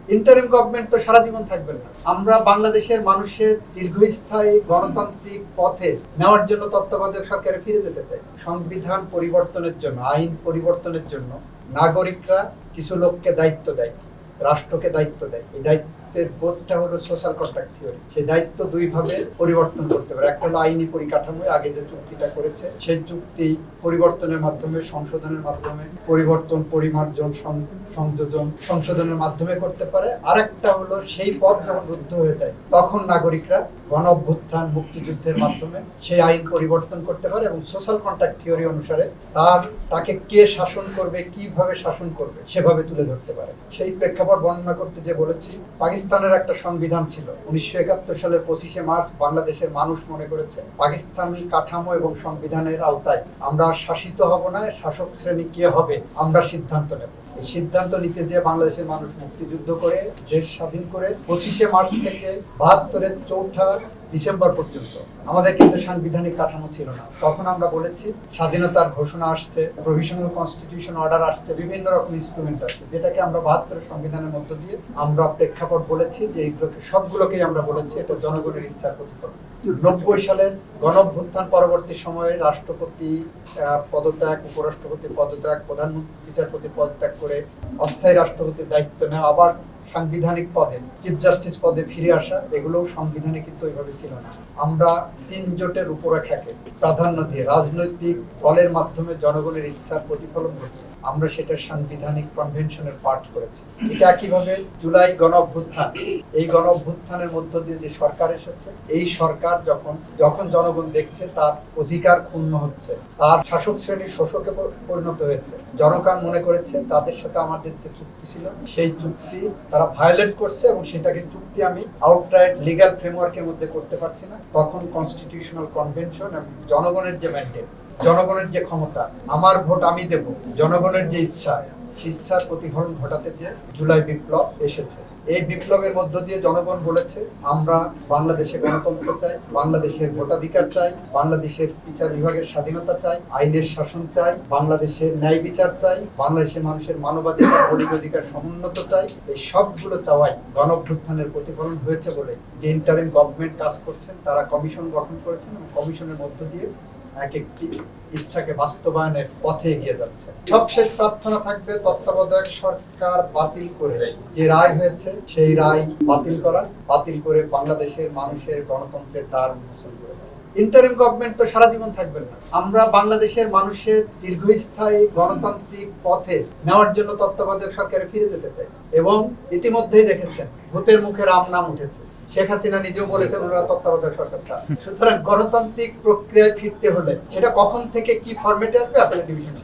Interim government তো সারা জীবন থাকবেন না। আমরা বাংলাদেশের মানুষের দীর্ঘস্থায়ী গণতান্ত্রিক পথে নেওয়ার জন্য তত্ত্বাবধায়ক সরকারে ফিরে যেতে চাই। সংবিধান পরিবর্তনের জন্য, আইন পরিবর্তনের জন্য নাগরিকরা কিছু লোককে দায়িত্ব দেয়, রাষ্ট্রকে দায়িত্ব দেয়। এই দায়িত্বের বোধটা হলো সোশ্যাল কন্ট্রাক্ট থিওরি। সেই দায়িত্ব দুই ভাবে পরিবর্তন করতে পারে। একটা হলো আইনি পরিকাঠামো, আগে যে চুক্তিটা করেছে সেই চুক্তি পরিবর্তনের মাধ্যমে, সংশোধনের মাধ্যমে, পরিবর্তন, পরিমার্জন, সংযোজন, সংশোধনের মাধ্যমে করতে পারে। আরেকটা হলো সেই পথ যখন রুদ্ধ হয়ে যায় তখন নাগরিকরা গণ অভ্যুত্থান, মুক্তিযুদ্ধের মাধ্যমে সেই আইন পরিবর্তন করতে পারে এবং সোশ্যাল কন্ট্রাক্ট থিওরি অনুসারে তাকে কে শাসন করবে, কিভাবে শাসন করবে সেভাবে তুলে ধরতে পারে। সেই প্রেক্ষাপট বর্ণনা করতে যে বলেছি, পাকিস্তানের একটা সংবিধান ছিল 1971 সালের 25শে মার্চ। বাংলাদেশের মানুষ মনে করেছে পাকিস্তানি কাঠামো এবং সংবিধানের আওতায় আমরা শাসিত হব না, শাসক শ্রেণী কে হবে আমরা সিদ্ধান্ত নেব। এই সিদ্ধান্ত নিতে যে বাংলাদেশের মানুষ মুক্তিযুদ্ধ করে দেশ স্বাধীন করে 25শে মার্চ থেকে 72-এর 4ঠা ডিসেম্বর পর্যন্ত আমাদের কিন্তু সাংবিধানিক কাঠামো ছিল না। তখন আমরা বলেছি স্বাধীনতার ঘোষণা আসছে, প্রভিশনাল কনস্টিটিউশন অর্ডার আসছে, বিভিন্ন রকম ইনস্ট্রুমেন্ট আসছে, যেটাকে আমরা 72 সংবিধানের মধ্য দিয়ে আমরা প্রেক্ষাপট বলেছি যে এইগুলোকে সবগুলোকেই আমরা বলেছি এটা জনগণের ইচ্ছার প্রতিফলন। 90 সালের গণ অভ্যুত্থান পরবর্তী সময়ে রাষ্ট্রপতি পদত্যাগ, উপরাষ্ট্রপতি পদত্যাগ, প্রধান বিচারপতি পদত্যাগ করে অস্থায়ী রাষ্ট্রপতির দায়িত্ব নেওয়া, আবার সাংবিধানিক পদে চিফ জাস্টিস পদে ফিরে আসা, এগুলোও সংবিধানে কিন্তু ওইভাবে ছিল না। আমরা 3 জোটের রূপরেখাকে প্রাধান্য দিয়ে রাজনৈতিক দলের মাধ্যমে জনগণের ইচ্ছার প্রতিফলন ঘটিয়ে আমরা সেটা সাংবিধানিক কনভেনশনের পার্ট করেছি। ঠিক একইভাবে জুলাই গণ অভ্যুত্থান, এই গণ অভ্যুত্থানের মধ্য দিয়ে যে সরকার এসেছে, এই সরকার যখন জনগণ দেখছে তার অধিকার ক্ষুণ্ণ হচ্ছে, তার শাসক শ্রেণীর শোষকে পরিণত হয়েছে, জনগণ মনে করেছে তাদের সাথে আমাদের যে চুক্তি ছিল সেই চুক্তি তারা ভায়োলেট করছে এবং সেটাকে চুক্তি আমি আউটরাইট লিগ্যাল ফ্রেমওয়ার্কের মধ্যে করতে পারছি না, তখন কনস্টিটিউশনাল কনভেনশন এবং জনগণের যে ম্যান্ডেট, জনগণের যে ক্ষমতা, আমার ভোট আমি দেব, জনগণের যে ইচ্ছার প্রতিফলন ঘটাতে যে জুলাই বিপ্লব এসেছে। এই বিপ্লবের মধ্য দিয়ে জনগণ বলেছে আমরা বাংলাদেশে গণতন্ত্র চাই, বাংলাদেশের ভোটাধিকার চাই, বাংলাদেশের বিচার বিভাগের স্বাধীনতা চাই, আইনের শাসন চাই, বাংলাদেশের ন্যায় বিচার চাই, বাংলাদেশের মানুষের মানবাধিকার, মৌলিক অধিকার সমুন্নত চাই। এই সবগুলো চাওয়াই গণ অভ্যুত্থানের প্রতিফলন হয়েছে বলে যে ইন্টারিম গভর্নমেন্ট কাজ করছেন, তারা কমিশন গঠন করেছেন এবং কমিশনের মধ্য দিয়ে এক একটি ইচ্ছাকে বাস্তবায়নের পথে এগিয়ে যাচ্ছে। সবশেষ প্রার্থনা থাকবে তত্ত্বাবধায়ক সরকার বাতিল করে যে রায় হয়েছে সেই রায় বাতিল করে বাংলাদেশের মানুষের গণতন্ত্রের দ্বার উন্মোচন করে। ইন্টারিম গভর্নমেন্ট তো সারা জীবন থাকবেন না। আমরা বাংলাদেশের মানুষের দীর্ঘস্থায়ী গণতান্ত্রিক পথে নেওয়ার জন্য তত্ত্বাবধায়ক সরকারে ফিরে যেতে চাই এবং ইতিমধ্যেই দেখেছেন ভূতের মুখে রাম নাম উঠেছে। শেখ হাসিনা নিজেও বলেছেন ওনারা তত্ত্বাবধায়ক সরকারটা। সুতরাং গণতান্ত্রিক প্রক্রিয়ায় ফিরতে হলে সেটা কখন থেকে কি ফরম্যাটে আসবে আপনাদের ডিভিশন